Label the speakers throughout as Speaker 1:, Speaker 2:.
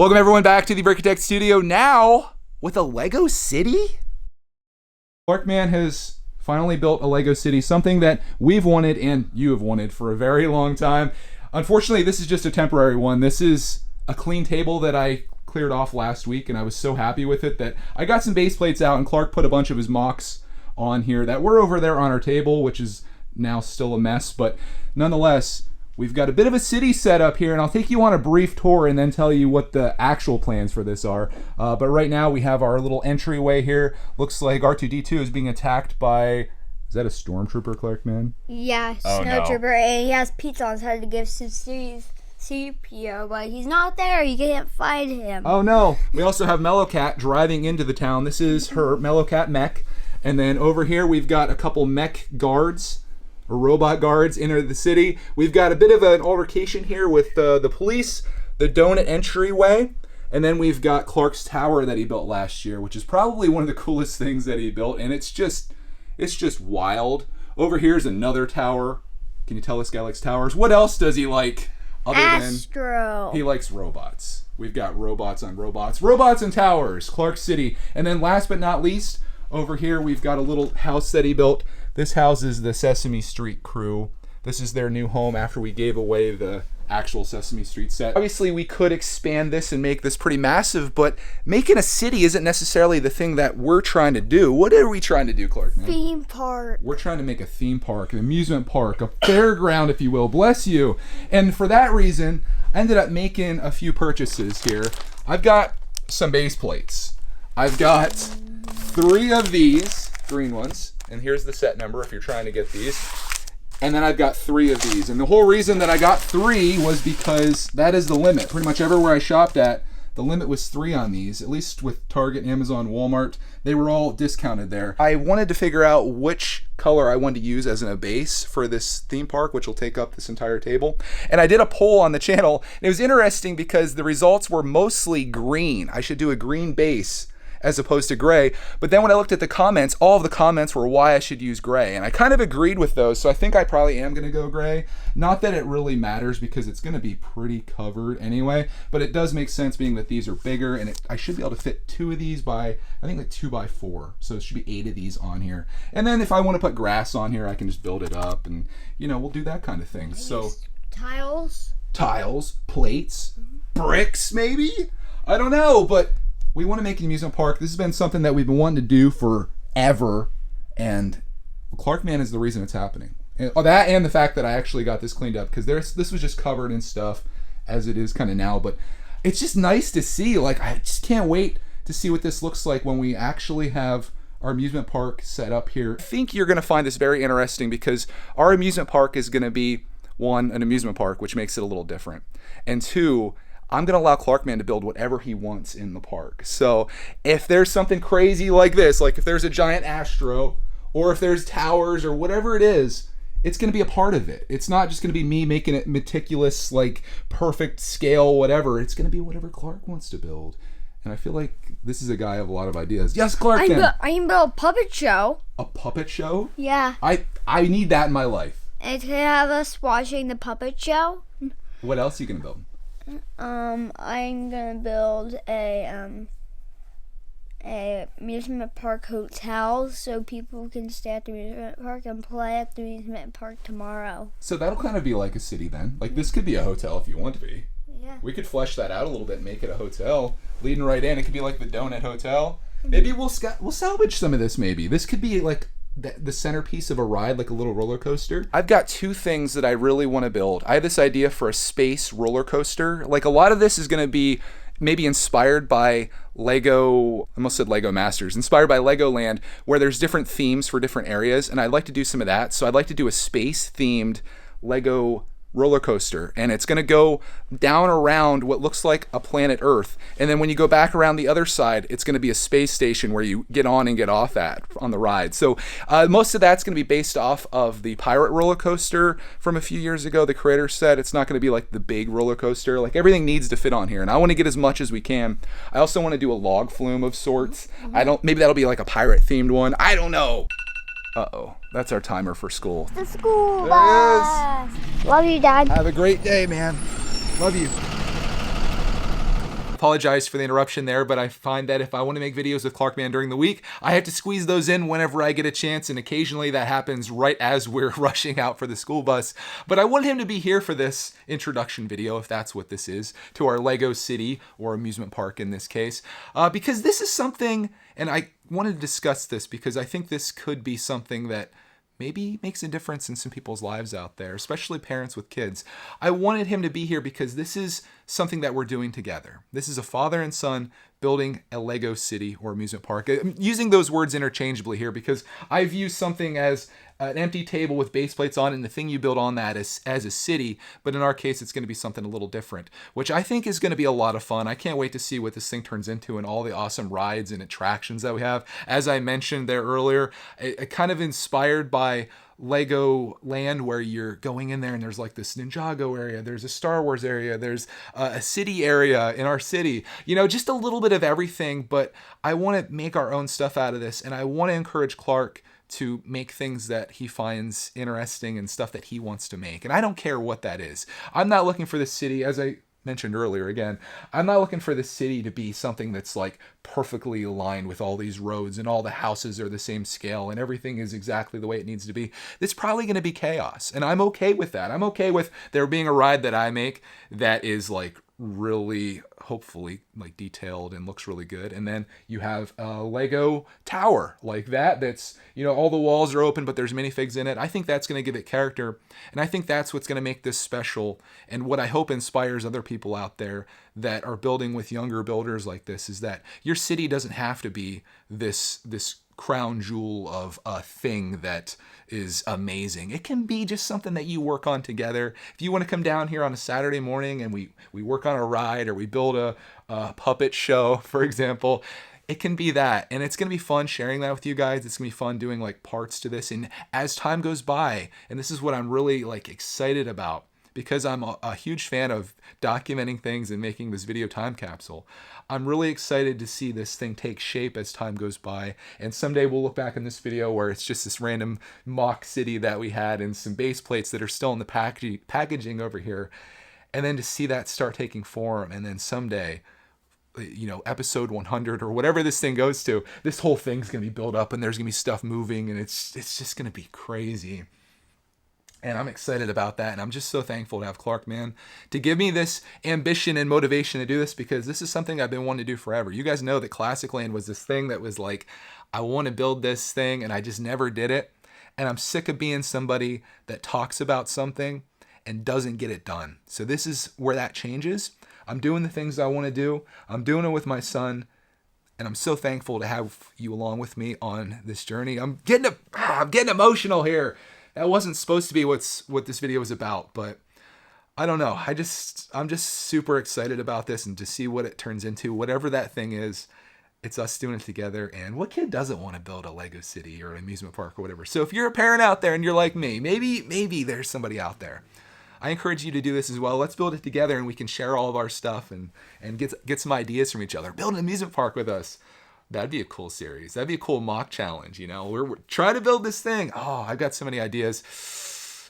Speaker 1: Welcome everyone back to the brickitect studio, now with a Lego city? Clarkman has finally built a Lego city, something that we've wanted and you have wanted for a very long time. Unfortunately, this is just a temporary one. This is a clean table that I cleared off last week, and I was so happy with it that I got some base plates out, and Clark put a bunch of his MOCs on here that were over there on our table, which is now still a mess, but nonetheless, we've got a bit of a city set up here, and I'll take you on a brief tour and then tell you what the actual plans for this are. But right now we have our little entryway here. Looks like R2-D2 is being attacked by... Is that a stormtrooper, Clarkman?
Speaker 2: Yeah, snowtrooper, and he has pizza on his head to give CPO, but he's not there. You can't find him.
Speaker 1: Oh no! We also have Mellowcat driving into the town. This is her Mellowcat mech. And then over here we've got a couple mech guards, or robot guards, enter the city. We've got a bit of an altercation here with the police, the donut entryway, and then we've got Clark's tower that he built last year, which is probably one of the coolest things that he built, and it's just wild. Over here's another tower. Can you tell this guy likes towers? What else does he like other
Speaker 2: Astro.
Speaker 1: than he likes robots? We've got robots on robots. Robots and towers, Clark City. And then last but not least, over here we've got a little house that he built. This houses the Sesame Street crew. This is their new home after we gave away the actual Sesame Street set. Obviously, we could expand this and make this pretty massive, but making a city isn't necessarily the thing that we're trying to do. What are we trying to do, Clark?
Speaker 2: Theme park.
Speaker 1: We're trying to make a theme park, an amusement park, a fairground, if you will. Bless you. And for that reason, I ended up making a few purchases here. I've got some base plates. I've got 3 of these green ones. And here's the set number if you're trying to get these. And then I've got 3 of these. And the whole reason that I got 3 was because that is the limit. Pretty much everywhere I shopped at, the limit was 3 on these, at least with Target, Amazon, Walmart. They were all discounted there. I wanted to figure out which color I wanted to use as a base for this theme park, which will take up this entire table. And I did a poll on the channel. And it was interesting because the results were mostly green. I should do a green base as opposed to gray. But then when I looked at the comments, all of the comments were why I should use gray. And I kind of agreed with those, so I think I probably am gonna go gray. Not that it really matters because it's gonna be pretty covered anyway, but it does make sense being that these are bigger, and I should be able to fit 2 of these by, I think like 2 by 4. So it should be 8 of these on here. And then if I wanna put grass on here, I can just build it up and, you know, we'll do that kind of thing. So
Speaker 2: Tiles,
Speaker 1: plates, bricks maybe? I don't know, but we want to make an amusement park. This has been something that we've been wanting to do forever, and Clarkman is the reason it's happening. And that and the fact that I actually got this cleaned up, because this was just covered in stuff as it is kind of now, but it's just nice to see. Like, I just can't wait to see what this looks like when we actually have our amusement park set up here. I think you're going to find this very interesting because our amusement park is going to be, 1, an amusement park, which makes it a little different, and 2, I'm going to allow Clarkman to build whatever he wants in the park. So if there's something crazy like this, like if there's a giant Astro, or if there's towers or whatever it is, it's going to be a part of it. It's not just going to be me making it meticulous, like perfect scale, whatever. It's going to be whatever Clark wants to build. And I feel like this is a guy of a lot of ideas. Yes, Clark.
Speaker 2: I can build a puppet show.
Speaker 1: A puppet show?
Speaker 2: Yeah.
Speaker 1: I need that in my life.
Speaker 2: And to have us watching the puppet show.
Speaker 1: What else are you going to build?
Speaker 2: I'm gonna build a amusement park hotel so people can stay at the amusement park and play at the amusement park tomorrow.
Speaker 1: So that'll kind of be like a city then. Like, this could be a hotel if you want to be.
Speaker 2: Yeah. We
Speaker 1: could flesh that out a little bit and make it a hotel. Leading right in, it could be like the Donut Hotel. Maybe we'll salvage some of this maybe. This could be like the centerpiece of a ride, like a little roller coaster. I've got 2 things that I really want to build. I have this idea for a space roller coaster. Like, a lot of this is going to be maybe inspired by Lego, I almost said Lego Masters, inspired by Legoland, where there's different themes for different areas, and I'd like to do some of that. So I'd like to do a space-themed Lego roller coaster, and it's going to go down around what looks like a planet Earth, and then when you go back around the other side, it's going to be a space station where you get on and get off at on the ride. So most of that's going to be based off of the pirate roller coaster from a few years ago. The creator said it's not going to be like the big roller coaster. Like, everything needs to fit on here, and I want to get as much as we can. I also want to do a log flume of sorts. Maybe that'll be like a pirate themed one. I don't know. Uh-oh, that's our timer for school.
Speaker 2: The school
Speaker 1: bus.
Speaker 2: Love you, Dad.
Speaker 1: Have a great day, man. Love you. Apologize for the interruption there, but I find that if I want to make videos with Clarkman during the week, I have to squeeze those in whenever I get a chance, and occasionally that happens right as we're rushing out for the school bus. But I want him to be here for this introduction video, if that's what this is, to our Lego City, or amusement park in this case, because this is something, and I wanted to discuss this because I think this could be something that maybe makes a difference in some people's lives out there, especially parents with kids. I wanted him to be here because this is something that we're doing together. This is a father and son building a Lego city or amusement park. I'm using those words interchangeably here because I view something as an empty table with base plates on it, and the thing you build on that is as a city, but in our case it's going to be something a little different, which I think is going to be a lot of fun. I can't wait to see what this thing turns into and all the awesome rides and attractions that we have. As I mentioned there earlier, it kind of inspired by Lego Land, where you're going in there and there's like this Ninjago area, there's a Star Wars area, there's a city area in our city, you know, just a little bit of everything. But I want to make our own stuff out of this, and I want to encourage Clark to make things that he finds interesting and stuff that he wants to make. And I don't care what that is. I'm not looking for the city, as I mentioned earlier again, I'm not looking for the city to be something that's like perfectly aligned with all these roads and all the houses are the same scale and everything is exactly the way it needs to be. It's probably going to be chaos, and I'm okay with that. I'm okay with there being a ride that I make that is like really, hopefully, like detailed and looks really good, and then you have a Lego tower like that's, you know, all the walls are open but there's minifigs in it. I think that's going to give it character, and I think that's what's going to make this special, and what I hope inspires other people out there that are building with younger builders like this, is that your city doesn't have to be this crown jewel of a thing that is amazing. It can be just something that you work on together. If you want to come down here on a Saturday morning and we work on a ride, or we build a puppet show, for example, it can be that. And it's going to be fun sharing that with you guys. It's going to be fun doing like parts to this. And as time goes by, and this is what I'm really like excited about, because I'm a huge fan of documenting things and making this video time capsule, I'm really excited to see this thing take shape as time goes by. And someday we'll look back in this video where it's just this random mock city that we had and some base plates that are still in the packaging over here. And then to see that start taking form, and then someday, you know, episode 100 or whatever this thing goes to, this whole thing's going to be built up and there's going to be stuff moving, and it's just going to be crazy. And I'm excited about that. And I'm just so thankful to have Clarkman to give me this ambition and motivation to do this, because this is something I've been wanting to do forever. You guys know that Classic Land was this thing that was like, I want to build this thing, and I just never did it. And I'm sick of being somebody that talks about something and doesn't get it done. So this is where that changes. I'm doing the things I want to do. I'm doing it with my son. And I'm so thankful to have you along with me on this journey. I'm getting emotional here. That wasn't supposed to be what this video is about, but I don't know. I'm just super excited about this, and to see what it turns into. Whatever that thing is, it's us doing it together. And what kid doesn't want to build a Lego city or an amusement park or whatever? So if you're a parent out there and you're like me, maybe there's somebody out there, I encourage you to do this as well. Let's build it together, and we can share all of our stuff and get some ideas from each other. Build an amusement park with us. That'd be a cool series. That'd be a cool mock challenge, you know. We're trying to build this thing. Oh, I've got so many ideas.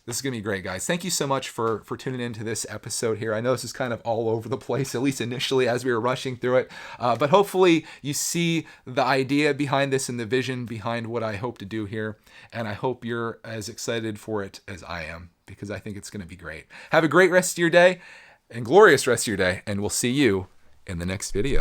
Speaker 1: This is going to be great, guys. Thank you so much for tuning into this episode here. I know this is kind of all over the place, at least initially as we were rushing through it. But hopefully you see the idea behind this and the vision behind what I hope to do here. And I hope you're as excited for it as I am, because I think it's going to be great. Have a great rest of your day, and glorious rest of your day, and we'll see you in the next video.